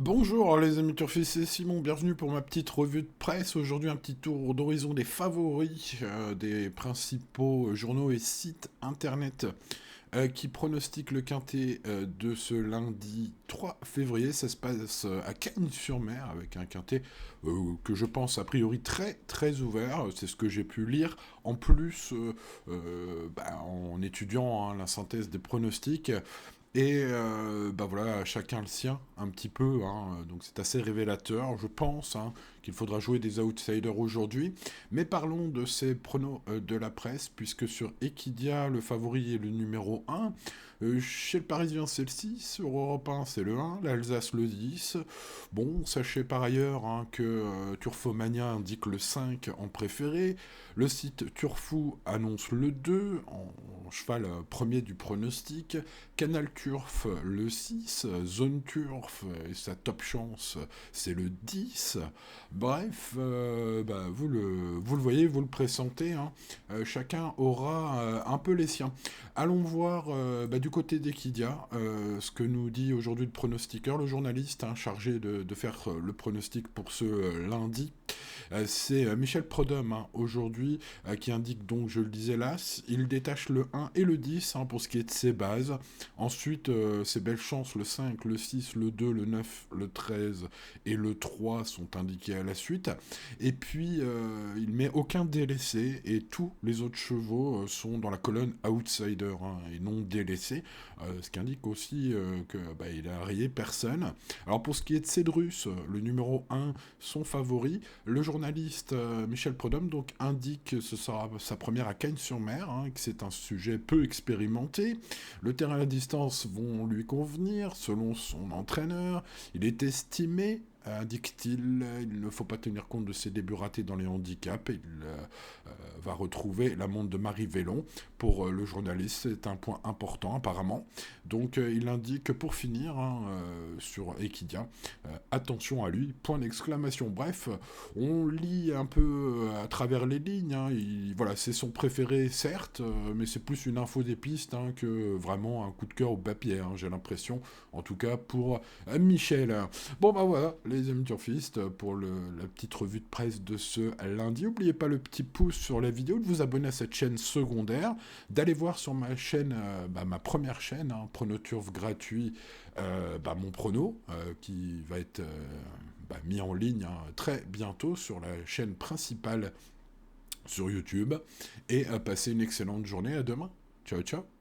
Bonjour les amis turfistes, c'est Simon, bienvenue pour ma petite revue de presse. Aujourd'hui un petit tour d'horizon des favoris des principaux journaux et sites internet qui pronostiquent le quintet de ce lundi 3 février. Ça se passe à Cagnes-sur-Mer avec un quintet que je pense a priori très très ouvert. C'est ce que j'ai pu lire en plus en étudiant la synthèse des pronostics. Et voilà, chacun le sien, un petit peu, hein, donc c'est assez révélateur, je pense, hein, qu'il faudra jouer des outsiders aujourd'hui. Mais parlons de ces pronos de la presse, puisque sur Equidia, le favori est le numéro 1, chez le Parisien c'est le 6, sur Europe 1 c'est le 1, l'Alsace le 10. Bon, sachez par ailleurs que Turfomania indique le 5 en préféré, le site Turfou annonce le 2 en cheval premier du pronostic, Canal Turf le 6, Zone Turf et sa top chance c'est le 10. Bref, vous le voyez, vous le pressentez, hein, chacun aura un peu les siens. Allons voir du côté d'Equidia ce que nous dit aujourd'hui le pronostiqueur, le journaliste chargé de faire le pronostic pour ce lundi. C'est Michel Prodhomme aujourd'hui qui indique donc, je le disais là, il détache le 1 et le 10 pour ce qui est de ses bases. Ensuite, ses belles chances, le 5, le 6, le 2, le 9, le 13 et le 3 sont indiqués à la suite. Et puis, il met aucun délaissé et tous les autres chevaux sont dans la colonne outsider et non délaissés. Ce qui indique aussi qu'il a rayé personne. Alors pour ce qui est de Cédrus, le numéro 1, son favori, le journaliste Michel Prodhomme donc indique que ce sera sa première à Cagnes-sur-Mer, que c'est un sujet peu expérimenté. Le terrain et la distance vont lui convenir, selon son entraîneur. Il est estimé, indique-t-il, il ne faut pas tenir compte de ses débuts ratés dans les handicaps. Il va retrouver la montre de Marie Vélon. Pour le journaliste, c'est un point important apparemment. Donc il indique que pour finir, sur Equidia, attention à lui, point d'exclamation. Bref, on lit un peu à travers les lignes. Voilà, c'est son préféré, certes, mais c'est plus une info des pistes que vraiment un coup de cœur au papier, j'ai l'impression, en tout cas pour Michel. Bon, voilà, les amis turfistes, pour la petite revue de presse de ce lundi. N'oubliez pas le petit pouce sur la vidéo, de vous abonner à cette chaîne secondaire, d'aller voir sur ma chaîne, ma première chaîne, Pronoturf gratuit, mon prono, qui va être mis en ligne très bientôt sur la chaîne principale sur YouTube. Et passer une excellente journée. À demain. Ciao, ciao.